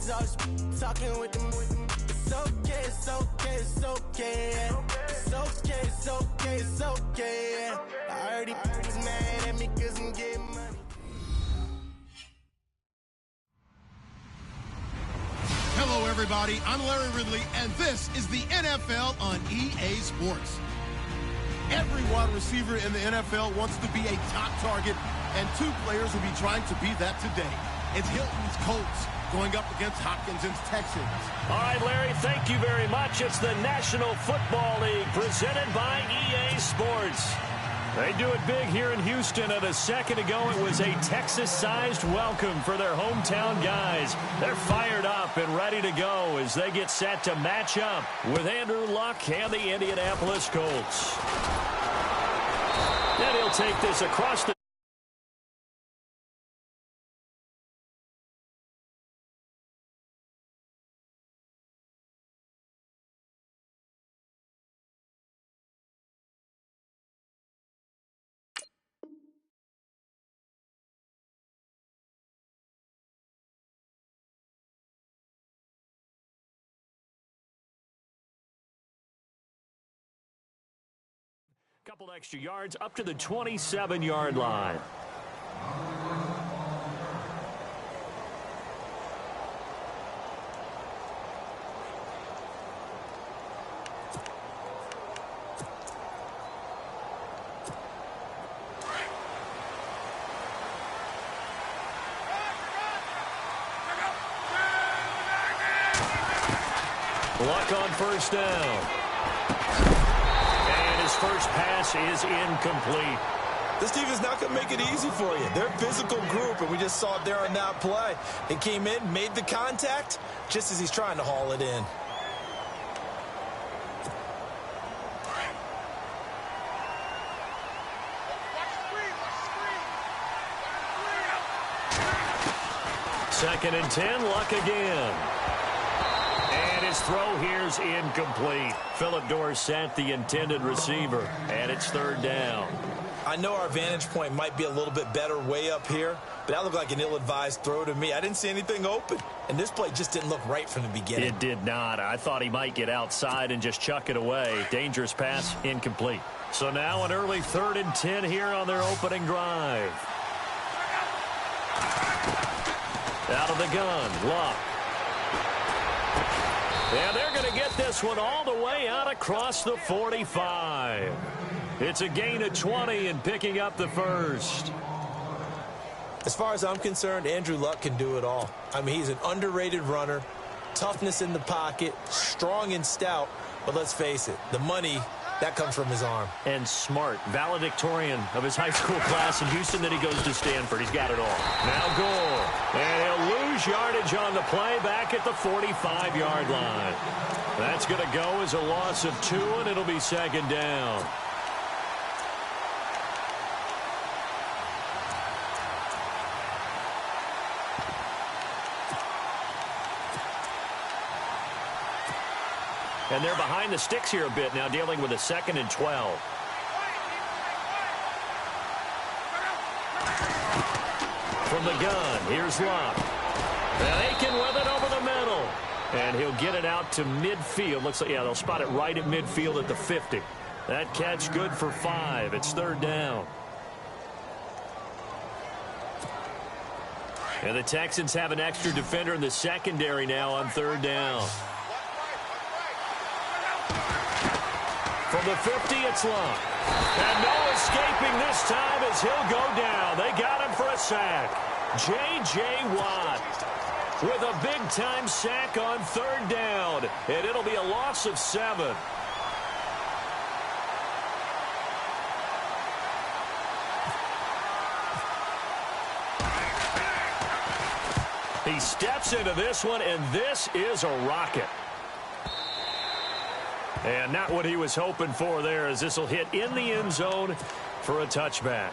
Talking with them. It's okay, it's okay, it's okay. It's okay, it's okay, it's okay. I heard he's mad at me 'cause I'm getting money. Hello, everybody. I'm Larry Ridley, and this is the NFL on EA Sports. Every wide receiver in the NFL wants to be a top target, and two players will be trying to be that today. It's Hilton's Colts going up against Hopkinson's Texans. All right, Larry, thank you very much. It's the National Football League presented by EA Sports. They do it big here in Houston, and a second ago it was a Texas-sized welcome for their hometown guys. They're fired up and ready to go as they get set to match up with Andrew Luck and the Indianapolis Colts. And he'll take this across the couple extra yards up to the 27-yard line. Luck on first down. His first pass is incomplete. This defense is not going to make it easy for you. They're a physical group, and we just saw it there on that play. They came in, made the contact, just as he's trying to haul it in. Second and 10, Luck again. His throw here's incomplete. Philip Dorsett, the intended receiver, and it's third down. I know our vantage point might be a little bit better way up here, but that looked like an ill-advised throw to me. I didn't see anything open, and this play just didn't look right from the beginning. It did not. I thought he might get outside and just chuck it away. Dangerous pass, incomplete. So now an early 3rd and 10 here on their opening drive. Out of the gun, Luck. And they're going to get this one all the way out across the 45. It's a gain of 20 and picking up the first. As far as I'm concerned, Andrew Luck can do it all. I mean, he's an underrated runner, toughness in the pocket, strong and stout. But let's face it, the money, that comes from his arm. And smart, valedictorian of his high school class in Houston. Then he goes to Stanford. He's got it all. Now Gore. And he'll lose yardage on the play back at the 45-yard line. That's going to go as a loss of 2, and it'll be second down. And they're behind the sticks here a bit now, dealing with a 2nd and 12. From the gun, here's Luck. And Aiken with it over the middle. And he'll get it out to midfield. Looks like, yeah, they'll spot it right at midfield at the 50. That catch good for 5. It's third down. And the Texans have an extra defender in the secondary now on third down. From the 50, it's Luck. And no escaping this time as he'll go down. They got him for a sack. J.J. Watt with a big-time sack on third down. And it'll be a loss of 7. He steps into this one, and this is a rocket. And not what he was hoping for there, as this will hit in the end zone for a touchback.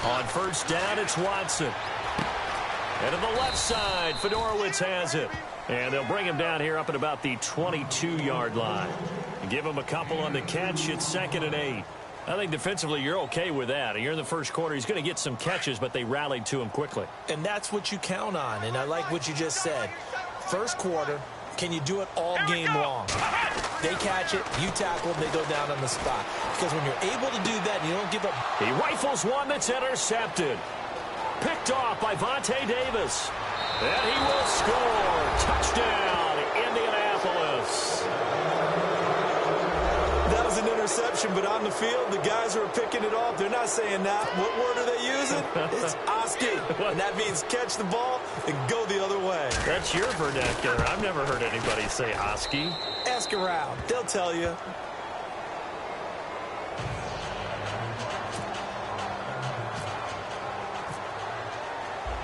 On first down, it's Watson. And to the left side, Fedorowicz has it. And they'll bring him down here up at about the 22-yard line. Give him a couple on the catch. It's 2nd and 8. I think defensively you're okay with that. You're in the first quarter. He's going to get some catches, but they rallied to him quickly. And that's what you count on. And I like what you just said. First quarter, can you do it all game long? They catch it, you tackle them, they go down on the spot. Because when you're able to do that and you don't give up. He rifles one that's intercepted. Picked off by Vontae Davis. And he will score. Touchdown, Indianapolis. That was an interception, but on the field, the guys who are picking it off, they're not saying that. What word are they using? It's Oski. And that means catch the ball and go the other way. That's your vernacular. I've never heard anybody say Oski. Ask around. They'll tell you.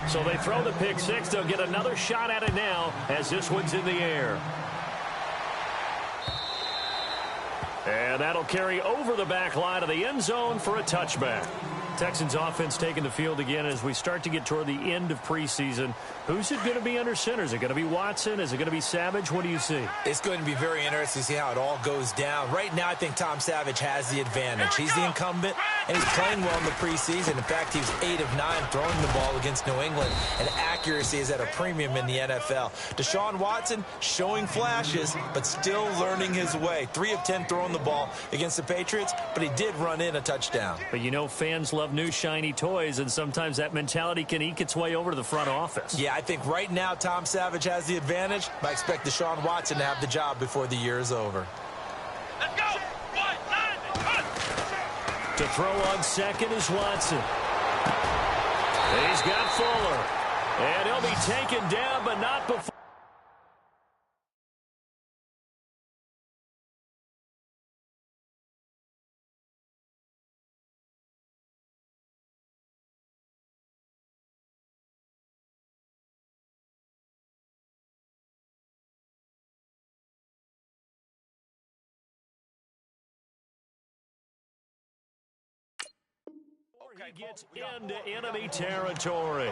So they throw the pick six. They'll get another shot at it now as this one's in the air. And that'll carry over the back line of the end zone for a touchback. Texans offense taking the field again as we start to get toward the end of preseason. Who's it going to be under center? Is it going to be Watson? Is it going to be Savage? What do you see? It's going to be very interesting to see how it all goes down. Right now, I think Tom Savage has the advantage. He's the incumbent, and he's playing well in the preseason. In fact, he was 8 of 9 throwing the ball against New England, and accuracy is at a premium in the NFL. Deshaun Watson showing flashes, but still learning his way. 3 of 10 throwing the ball against the Patriots, but he did run in a touchdown. But you know, fans love new shiny toys, and sometimes that mentality can eke its way over to the front office. Yeah, I think right now Tom Savage has the advantage. I expect Deshaun Watson to have the job before the year is over. Let's go! To throw on second is Watson. He's got Fuller. And he'll be taken down, but not before. He gets into enemy territory.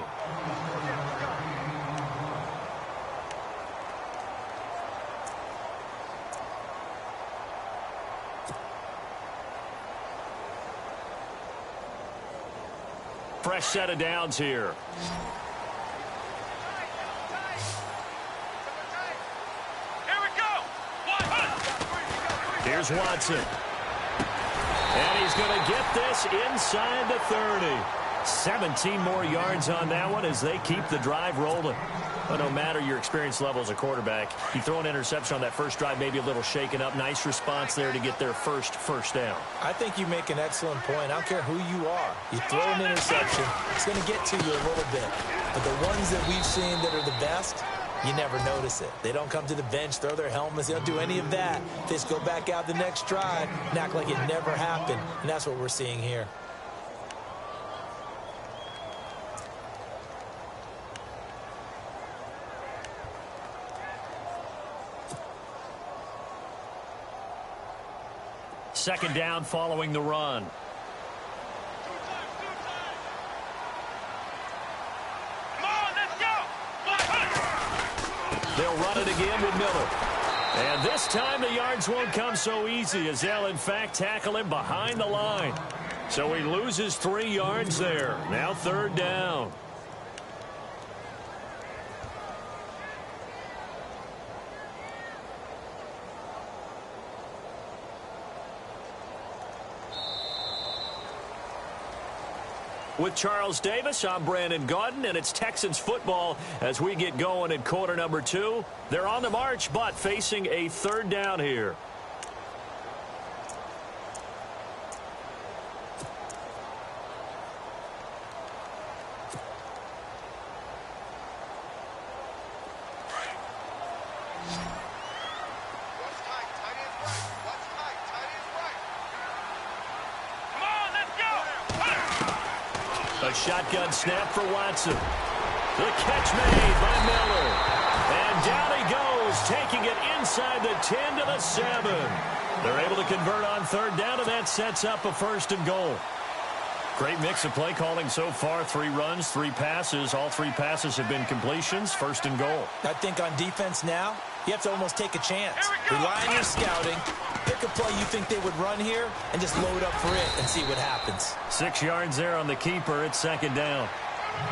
Fresh set of downs here. Here we go! Here's Watson. And he's going to get this inside the 30. 17 more yards on that one as they keep the drive rolling. But no matter your experience level as a quarterback, you throw an interception on that first drive, maybe a little shaken up. Nice response there to get their first down. I think you make an excellent point. I don't care who you are. You throw an interception, it's going to get to you a little bit. But the ones that we've seen that are the best, you never notice it. They don't come to the bench, throw their helmets. They don't do any of that. They just go back out the next drive and act like it never happened. And that's what we're seeing here. Second down following the run. They'll run it again with Miller. And this time the yards won't come so easy as they'll, in fact, tackle him behind the line. So he loses 3 yards there. Now third down. With Charles Davis, I'm Brandon Gaudin, and it's Texans football as we get going in quarter number 2. They're on the march, but facing a third down here. A shotgun snap for Watson. The catch made by Miller. And down he goes, taking it inside the 10 to the 7. They're able to convert on third down, and that sets up a 1st and goal. Great mix of play calling so far. 3 runs, 3 passes. All 3 passes have been completions. First and goal. I think on defense now, you have to almost take a chance. Rely on your scouting. Pick a play you think they would run here and just load up for it and see what happens. 6 yards there on the keeper. It's second down.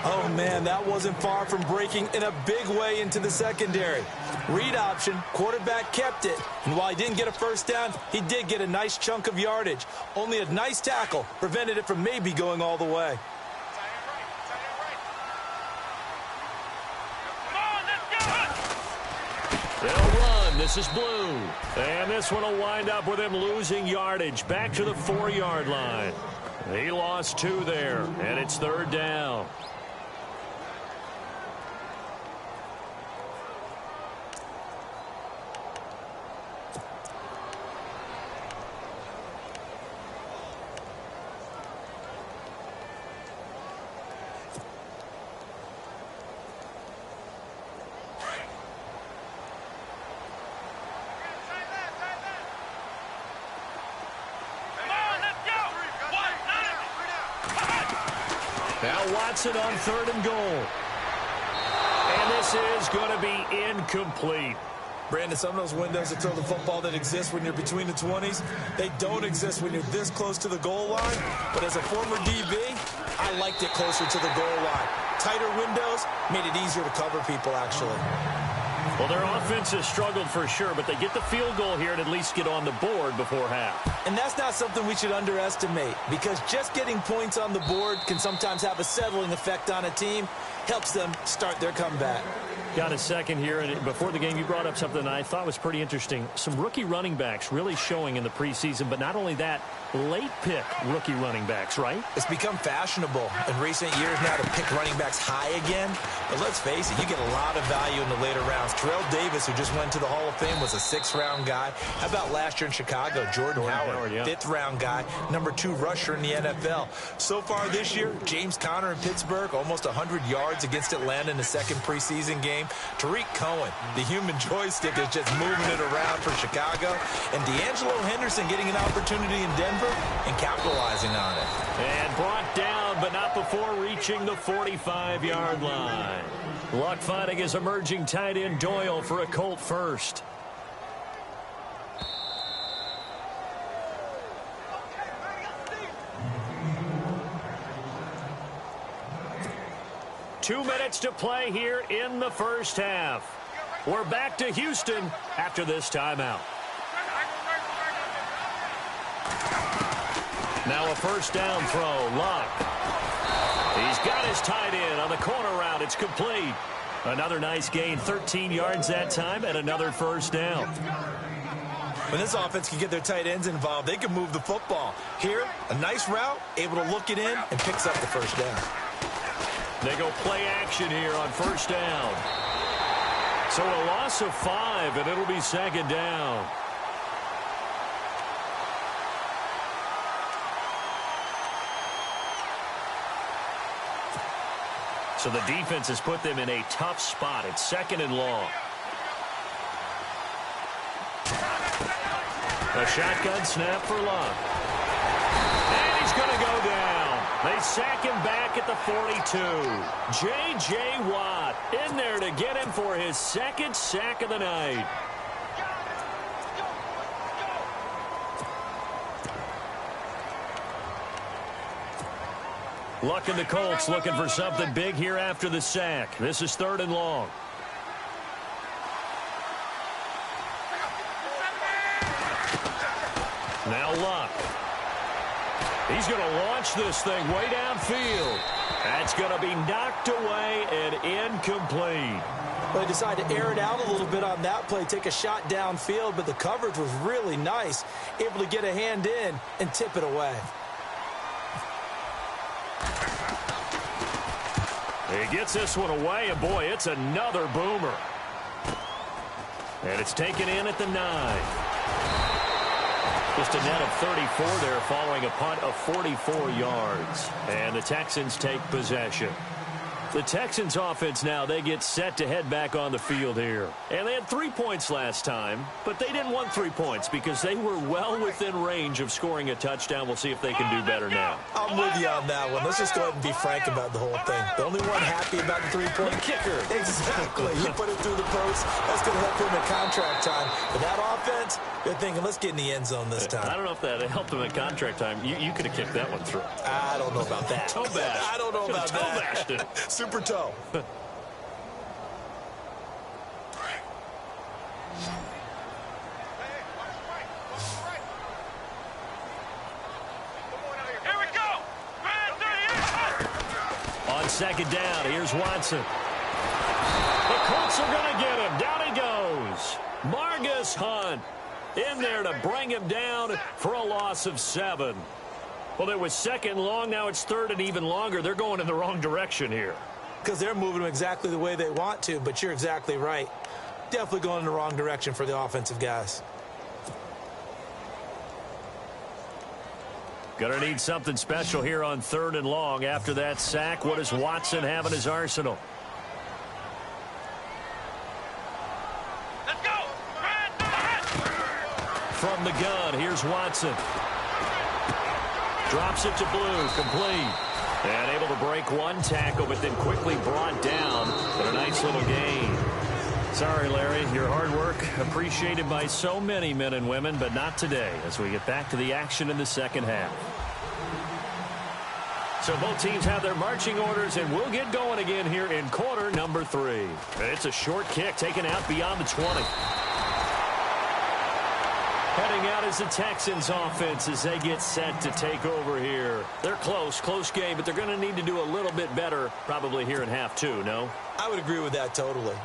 Oh, man, that wasn't far from breaking in a big way into the secondary. Read option, quarterback kept it. And while he didn't get a first down, he did get a nice chunk of yardage. Only a nice tackle prevented it from maybe going all the way. They'll run. This is blue. And this one will wind up with him losing yardage. Back to the 4-yard line. He lost 2 there, and it's third down. Now Watson on third and goal. And this is going to be incomplete. Brandon, some of those windows to throw the football that exist when you're between the 20s, they don't exist when you're this close to the goal line. But as a former DB, I liked it closer to the goal line. Tighter windows made it easier to cover people, actually. Well, their offense has struggled for sure, but they get the field goal here and at least get on the board before half. And that's not something we should underestimate, because just getting points on the board can sometimes have a settling effect on a team. Helps them start their comeback. Got a second here, and before the game, you brought up something I thought was pretty interesting. Some rookie running backs really showing in the preseason, but not only that, late pick rookie running backs, right? It's become fashionable in recent years now to pick running backs high again. But let's face it, you get a lot of value in the later rounds. Terrell Davis, who just went to the Hall of Fame, was a 6th-round guy. How about last year in Chicago, Jordan Howard, yeah. 5th-round guy, number 2 rusher in the NFL. So far this year, James Conner in Pittsburgh, almost 100 yards against Atlanta in the 2nd preseason game. Tariq Cohen, the human joystick, is just moving it around for Chicago. And D'Angelo Henderson getting an opportunity in Denver and capitalizing on it. And brought down, but not before reaching the 45-yard line. Luck finding his emerging tight end Doyle for a Colt first. Two minutes to play here in the first half. We're back to Houston after this timeout. Now a first down throw. Luck. He's got his tight end on the corner route. It's complete. Another nice gain. 13 yards that time and another first down. When this offense can get their tight ends involved, they can move the football. Here, a nice route, able to look it in, and picks up the first down. They go play action here on first down. So a loss of 5, and it'll be second down. So the defense has put them in a tough spot. It's 2nd and long. A shotgun snap for Luck. And he's going to go down. They sack him back at the 42. J.J. Watt in there to get him for his 2nd sack of the night. Luck and the Colts looking for something big here after the sack. This is 3rd and long. Now Luck. He's going to launch this thing way downfield. That's going to be knocked away and incomplete. Well, they decided to air it out a little bit on that play, take a shot downfield, but the coverage was really nice. Able to get a hand in and tip it away. He gets this one away, and boy, it's another boomer. And it's taken in at the 9. Just a net of 34 there following a punt of 44 yards. And the Texans take possession. The Texans offense now, they get set to head back on the field here. And they had 3 points last time, but they didn't want 3 points because they were well within range of scoring a touchdown. We'll see if they can do better now. I'm with you on that one. Let's just go ahead and be frank about the whole thing. The only one happy about the 3-point kicker. Exactly. You put it through the post. That's going to help him at contract time. But that offense, they're thinking, let's get in the end zone this time. I don't know if that helped him at contract time. You could have kicked that one through. I don't know about that. Toe bash. I don't know about that. Toe bashed it. Super toe. Here we go. On second down, here's Watson. The Colts are going to get him. Down he goes. Margus Hunt in there to bring him down for a loss of 7. Well, it was second long. Now it's third and even longer. They're going in the wrong direction here. Because they're moving them exactly the way they want to, but you're exactly right. Definitely going in the wrong direction for the offensive guys. Gonna need something special here on third and long. After that sack, what does Watson have in his arsenal? Let's go. From the gun, here's Watson. Drops it to Blue, complete. And able to break one tackle, but then quickly brought down. But a nice little gain. Sorry, Larry, your hard work appreciated by so many men and women, but not today as we get back to the action in the second half. So both teams have their marching orders, and we'll get going again here in quarter number 3. And it's a short kick taken out beyond the 20. Heading out is the Texans offense as they get set to take over here. They're close game, but they're going to need to do a little bit better probably here in half 2, no? I would agree with that totally.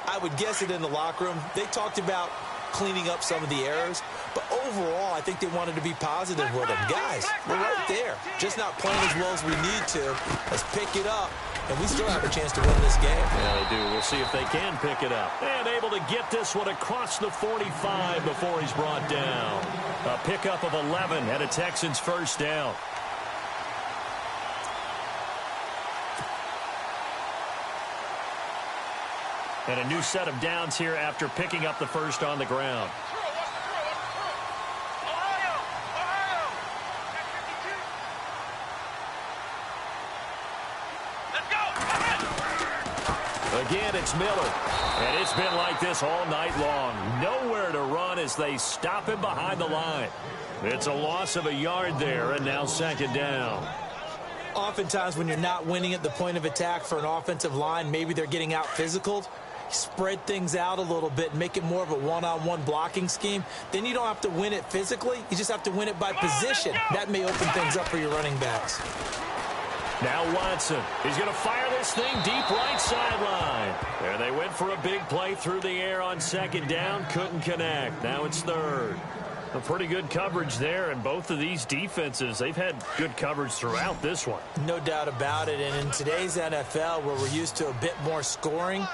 I would guess it in the locker room. They talked about cleaning up some of the errors, but overall, I think they wanted to be positive with them. Guys, we're right there. Just not playing as well as we need to. Let's pick it up, and we still have a chance to win this game. Yeah, they do. We'll see if they can pick it up. And able to get this one across the 45 before he's brought down. A pickup of 11 and a Texans first down. And a new set of downs here after picking up the first on the ground. Again, it's Miller. And it's been like this all night long. Nowhere to run as they stop him behind the line. It's a loss of a yard there, and now second down. Oftentimes when you're not winning at the point of attack for an offensive line, maybe they're getting out physical. Spread things out a little bit, make it more of a one-on-one blocking scheme. Then you don't have to win it physically. You just have to win it by position. That may open things up for your running backs. Now Watson. He's going to fire this thing deep right sideline. There they went for a big play through the air on second down. Couldn't connect. Now it's third. A pretty good coverage there, and both of these defenses, they've had good coverage throughout this one. No doubt about it, and in today's NFL, where we're used to a bit more scoring,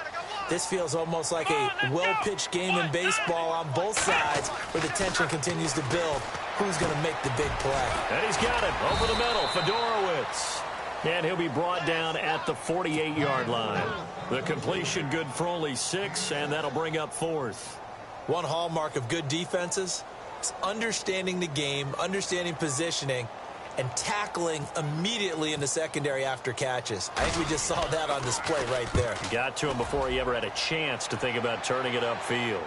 this feels almost like a well-pitched game in baseball on both sides where the tension continues to build. Who's going to make the big play? And he's got it over the middle, Fedorowicz. And he'll be brought down at the 48-yard line. The completion good for only 6, and that'll bring up fourth. One hallmark of good defenses is understanding the game, understanding positioning, and tackling immediately in the secondary after catches. I think we just saw that on display right there. Got to him before he ever had a chance to think about turning it upfield.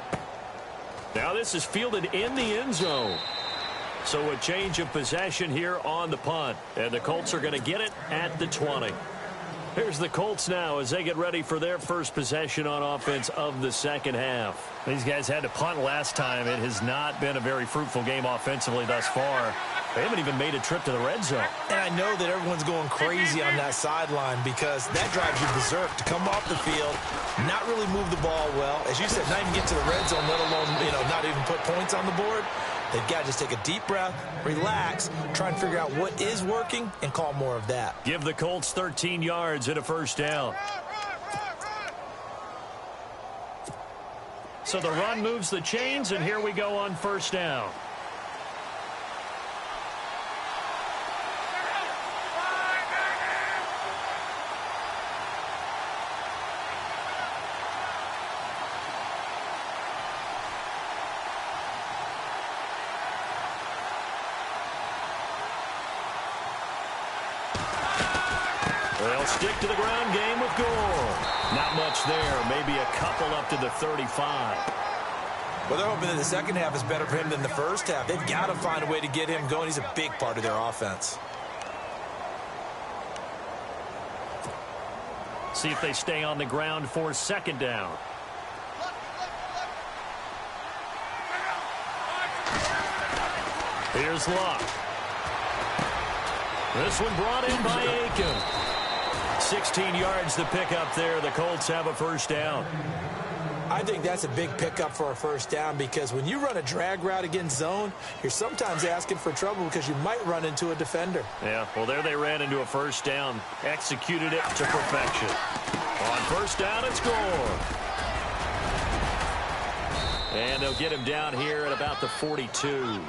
Now this is fielded in the end zone. So a change of possession here on the punt. And the Colts are going to get it at the 20. Here's the Colts now as they get ready for their first possession on offense of the second half. These guys had to punt last time. It has not been a very fruitful game offensively thus far. They haven't even made a trip to the red zone. And I know that everyone's going crazy on that sideline because that drives you berserk to come off the field, not really move the ball well. As you said, not even get to the red zone, let alone, not even put points on the board. They've got to just take a deep breath, relax, try and figure out what is working, and call more of that. Give the Colts 13 yards and a first down. So the run moves the chains, and here we go on first down. They'll stick to the ground game with Gore. Not much there. Maybe a couple up to the 35. Well, they're hoping that the second half is better for him than the first half. They've got to find a way to get him going. He's a big part of their offense. See if they stay on the ground for second down. Here's Luck. This one brought in by Aiken. 16 yards to pick up there. The Colts have a first down. I think that's a big pickup for a first down because when you run a drag route against zone, you're sometimes asking for trouble because you might run into a defender. Yeah, well, there they ran into a first down. Executed it to perfection. On first down, it's Gore. And they'll get him down here at about the 42.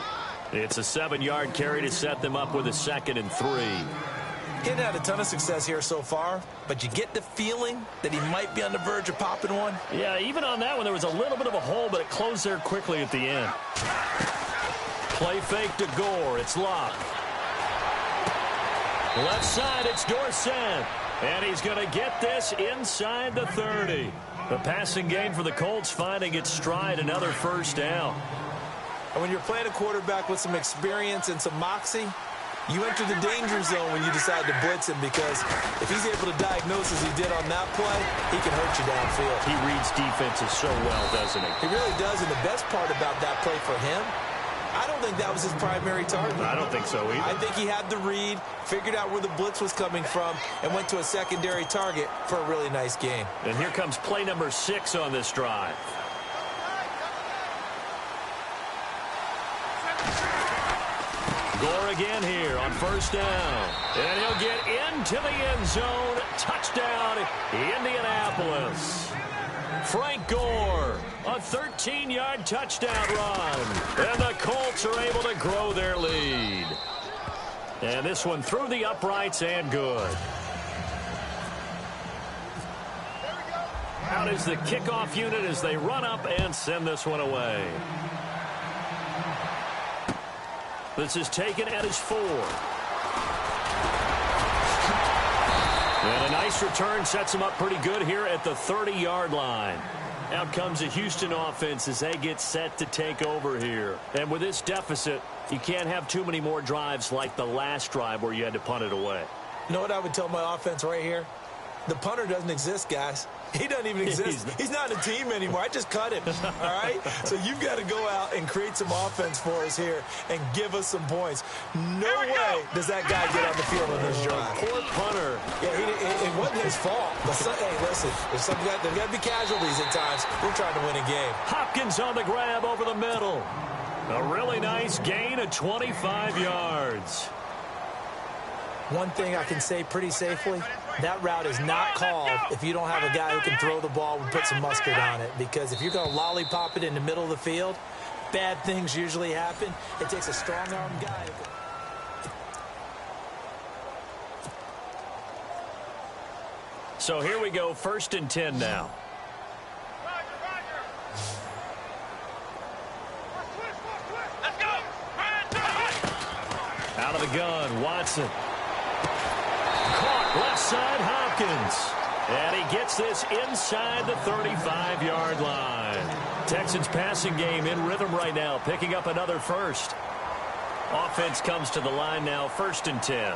It's a 7-yard carry to set them up with a 2nd and 3. He hadn't had a ton of success here so far, but you get the feeling that he might be on the verge of popping one. Yeah, even on that one, there was a little bit of a hole, but it closed there quickly at the end. Play fake to Gore. It's Locke. Left side, it's Dorsett. And he's going to get this inside the 30. The passing game for the Colts finding its stride, another first down. And when you're playing a quarterback with some experience and some moxie, you enter the danger zone when you decide to blitz him because if he's able to diagnose as he did on that play, he can hurt you downfield. He reads defenses so well, doesn't he? He really does, and the best part about that play for him, I don't think that was his primary target. I don't think so either. I think he had the read, figured out where the blitz was coming from, and went to a secondary target for a really nice game. And here comes play number 6 on this drive. Gore again here on first down. And he'll get into the end zone. Touchdown, Indianapolis. Frank Gore, a 13-yard touchdown run. And the Colts are able to grow their lead. And this one through the uprights and good. Out is the kickoff unit as they run up and send this one away. This is taken at his 4. And a nice return sets him up pretty good here at the 30-yard line. Out comes the Houston offense as they get set to take over here. And with this deficit, you can't have too many more drives like the last drive where you had to punt it away. You know what I would tell my offense right here? The punter doesn't exist, guys. He doesn't even exist. He's not a team anymore. I just cut him, all right? So you've got to go out and create some offense for us here and give us some points. No way does that guy get on the field on this drive. Poor punter. Yeah, it wasn't his fault. But hey, listen, there's got to be casualties at times. We're trying to win a game. Hopkins on the grab over the middle. A really nice gain of 25 yards. One thing I can say pretty safely, that route is not called if you don't have a guy who can throw the ball and put some mustard on it. Because if you're going to lollipop it in the middle of the field, bad things usually happen. It takes a strong-arm guy. So here we go, 1st and 10 now. Let's go. Out of the gun, Watson. Caught left side, Hopkins. And he gets this inside the 35-yard line. Texans passing game in rhythm right now, picking up another first. Offense comes to the line now, 1st and 10.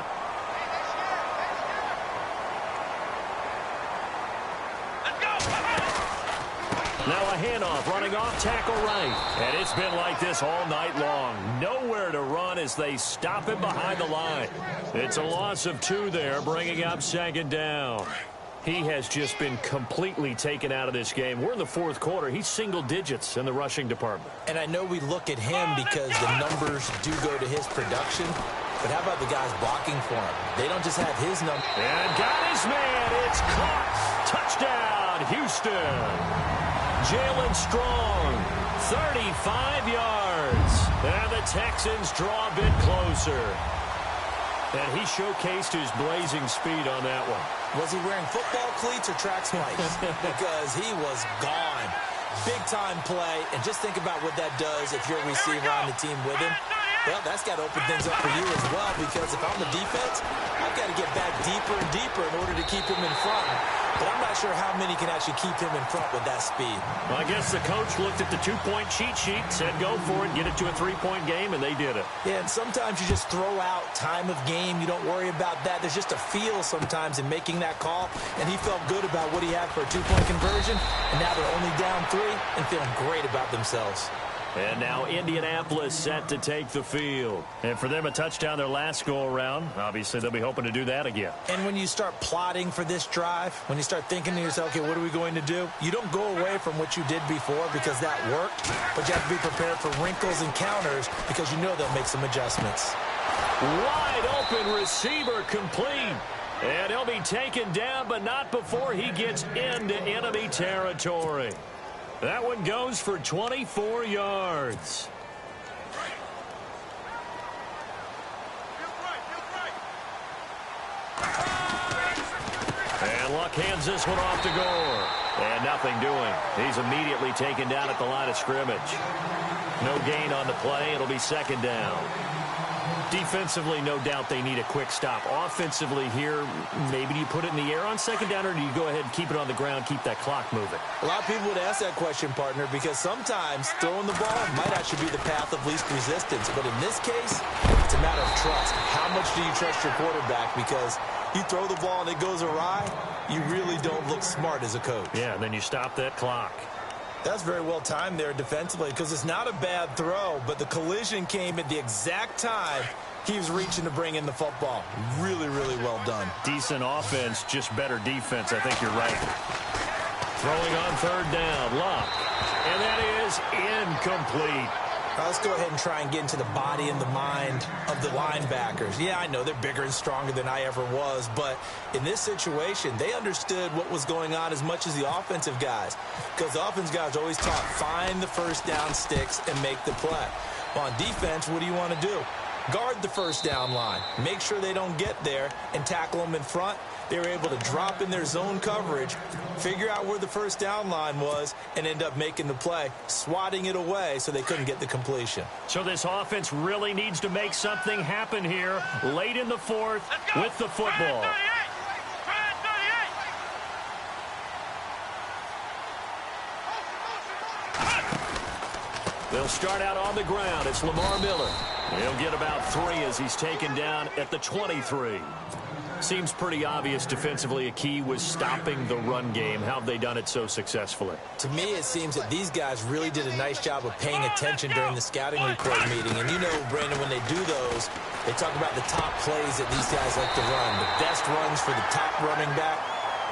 Now a handoff, running off tackle right. And it's been like this all night long. Nowhere to run as they stop him behind the line. It's a loss of 2 there, bringing up 2nd down. He has just been completely taken out of this game. We're in the 4th quarter. He's single digits in the rushing department. And I know we look at him because the numbers do go to his production. But how about the guys blocking for him? They don't just have his number. And got his man. It's caught. Touchdown, Houston. Jalen Strong, 35 yards. And the Texans draw a bit closer. And he showcased his blazing speed on that one. Was he wearing football cleats or track spikes? Because he was gone. Big-time play. And just think about what that does if you're a receiver on the team with him. Well, that's got to open things up for you as well, because if I'm the defense, I've got to get back deeper and deeper in order to keep him in front. But I'm not sure how many can actually keep him in front with that speed. Well, I guess the coach looked at the two-point cheat sheet, said go for it, get it to a three-point game, and they did it. Yeah, and sometimes you just throw out time of game. You don't worry about that. There's just a feel sometimes in making that call, and he felt good about what he had for a two-point conversion, and now they're only down 3 and feeling great about themselves. And now Indianapolis set to take the field. And for them, a touchdown their last go-around. Obviously, they'll be hoping to do that again. And when you start plotting for this drive, when you start thinking to yourself, okay, what are we going to do? You don't go away from what you did before because that worked, but you have to be prepared for wrinkles and counters because you know they'll make some adjustments. Wide open receiver complete. And he'll be taken down, but not before he gets into enemy territory. That one goes for 24 yards. And Luck hands this one off to Gore. And nothing doing. He's immediately taken down at the line of scrimmage. No gain on the play. It'll be second down. Defensively, no doubt they need a quick stop. Offensively here, maybe do you put it in the air on second down, or do you go ahead and keep it on the ground, keep that clock moving? A lot of people would ask that question, partner, because sometimes throwing the ball might actually be the path of least resistance. But in this case, it's a matter of trust. How much do you trust your quarterback? Because you throw the ball and it goes awry, you really don't look smart as a coach. Yeah, and then you stop that clock. That's very well timed there defensively, because it's not a bad throw, but the collision came at the exact time he was reaching to bring in the football. Really, really well done. Decent offense, just better defense. I think you're right. Throwing on third down, Luck. And that is incomplete. Now let's go ahead and try and get into the body and the mind of the linebackers. Yeah, I know they're bigger and stronger than I ever was, but in this situation, they understood what was going on as much as the offensive guys, because the offensive guys always taught, find the first down sticks and make the play. Well, on defense, what do you want to do? Guard the first down line. Make sure they don't get there and tackle them in front. They were able to drop in their zone coverage, figure out where the first down line was, and end up making the play, swatting it away so they couldn't get the completion. So this offense really needs to make something happen here late in the fourth with the football. They'll start out on the ground. It's Lamar Miller. He'll get about 3 as he's taken down at the 23. Seems pretty obvious defensively a key was stopping the run game. How have they done it so successfully? To me, it seems that these guys really did a nice job of paying attention during the scouting report meeting. And you know, Brandon, when they do those, they talk about the top plays that these guys like to run. The best runs for the top running back.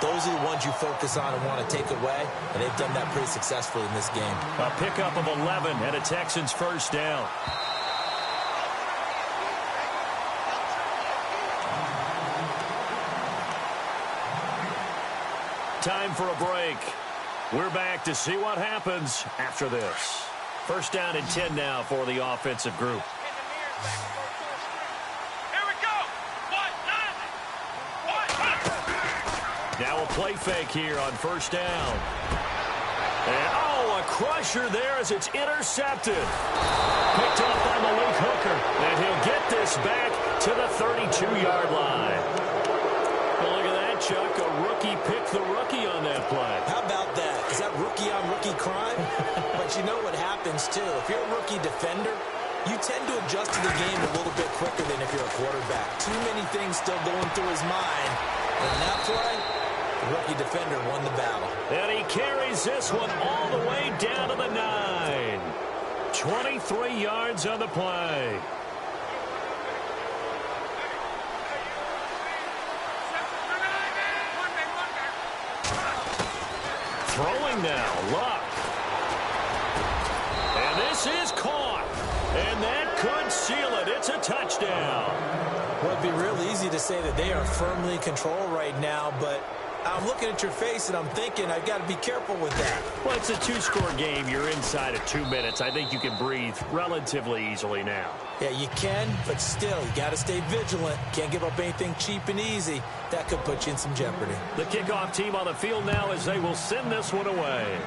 Those are the ones you focus on and want to take away, and they've done that pretty successfully in this game. A pickup of 11 and a Texans first down. Time for a break. We're back to see what happens after this. First down and 10 now for the offensive group. Here we go. Now a play fake here on first down. And, a crusher there as it's intercepted. Picked off by Malik Hooker. And he'll get this back to the 32-yard line. Well, look at that, Chuck. A rookie picked the rookie on that play. How about that? Is that rookie-on-rookie crime? But you know what happens, too. If you're a rookie defender, you tend to adjust to the game a little bit quicker than if you're a quarterback. Too many things still going through his mind. And in that play, the rookie defender won the battle. And he carries this one all the way down to the 9. 23 yards on the play. Throwing now, Luck. And this is caught. And that could seal it. It's a touchdown. Well, it'd be real easy to say that they are firmly in control right now, but I'm looking at your face and I'm thinking I've got to be careful with that. Well, it's a 2-score game. You're inside of 2 minutes. I think you can breathe relatively easily now. Yeah, you can, but still, you got to stay vigilant. Can't give up anything cheap and easy. That could put you in some jeopardy. The kickoff team on the field now as they will send this one away.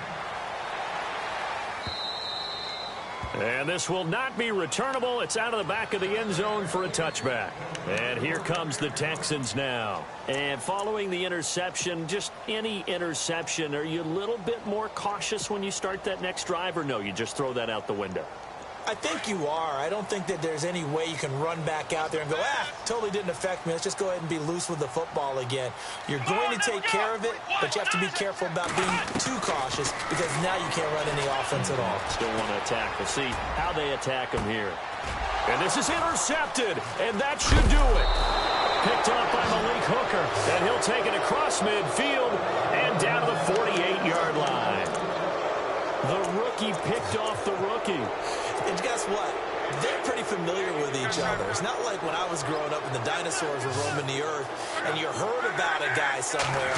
And this will not be returnable. It's out of the back of the end zone for a touchback. And here comes the Texans now. And following the interception, just any interception, are you a little bit more cautious when you start that next drive, or no, you just throw that out the window? I think you are. I don't think that there's any way you can run back out there and go, totally didn't affect me. Let's just go ahead and be loose with the football again. You're going to take care of it, but you have to be careful about being too cautious because now you can't run any offense at all. Still want to attack. We'll see how they attack him here. And this is intercepted, and that should do it. Picked up by Malik Hooker, and he'll take it across midfield and down to the 48-yard line. The rookie picked off the rookie. And guess what? They're pretty familiar with each other. It's not like when I was growing up and the dinosaurs were roaming the earth and you heard about a guy somewhere.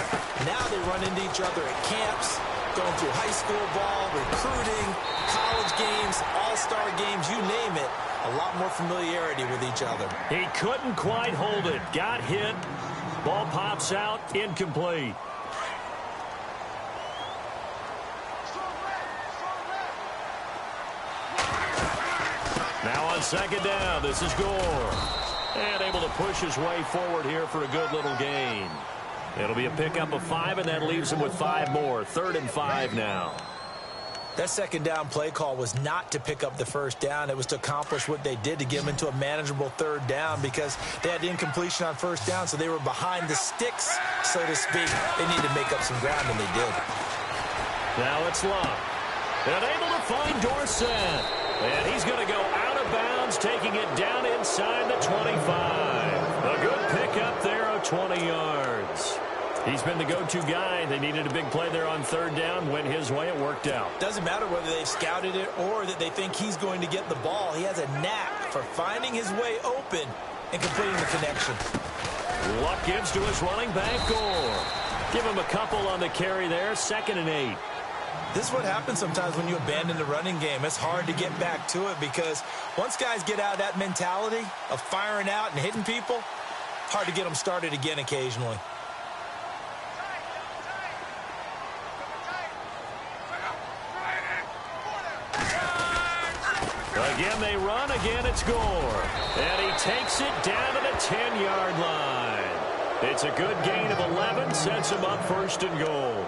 Now they run into each other at camps, going through high school ball, recruiting, college games, all-star games, you name it. A lot more familiarity with each other. He couldn't quite hold it. Got hit. Ball pops out. Incomplete. Now on second down, this is Gore. And able to push his way forward here for a good little gain. It'll be a pickup of 5, and that leaves him with 5 more. 3rd and 5 now. That second down play call was not to pick up the first down. It was to accomplish what they did to get them into a manageable 3rd down because they had incompletion on first down, so they were behind the sticks, so to speak. They needed to make up some ground, and they did. Now it's Love. And able to find Dorsett. And he's going to go out of bounds, taking it down inside the 25. A good pickup there of 20 yards. He's been the go-to guy. They needed a big play there on 3rd down. Went his way. It worked out. Doesn't matter whether they've scouted it or that they think he's going to get the ball. He has a knack for finding his way open and completing the connection. Luck gives to his running back, Gore. Give him a couple on the carry there. 2nd and 8. This is what happens sometimes when you abandon the running game. It's hard to get back to it because once guys get out of that mentality of firing out and hitting people, hard to get them started again occasionally. Again they run, again it's Gore. And he takes it down to the 10-yard line. It's a good gain of 11, sets him up 1st and goal.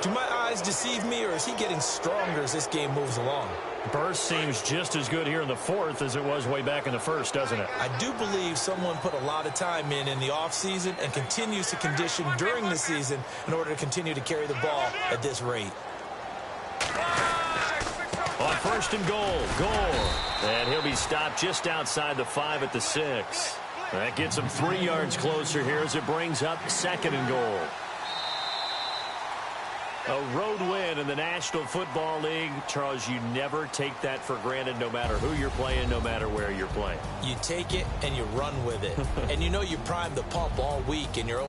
Do my eyes deceive me, or is he getting stronger as this game moves along? Burst seems just as good here in the 4th as it was way back in the 1st, doesn't it? I do believe someone put a lot of time in the offseason and continues to condition during the season in order to continue to carry the ball at this rate. On 1st and goal, Gore. And he'll be stopped just outside the 5 at the 6. That gets him 3 yards closer here as it brings up 2nd and goal. A road win in the National Football League. Charles, you never take that for granted no matter who you're playing, no matter where you're playing. You take it and you run with it. And you know you primed the pump all week and you're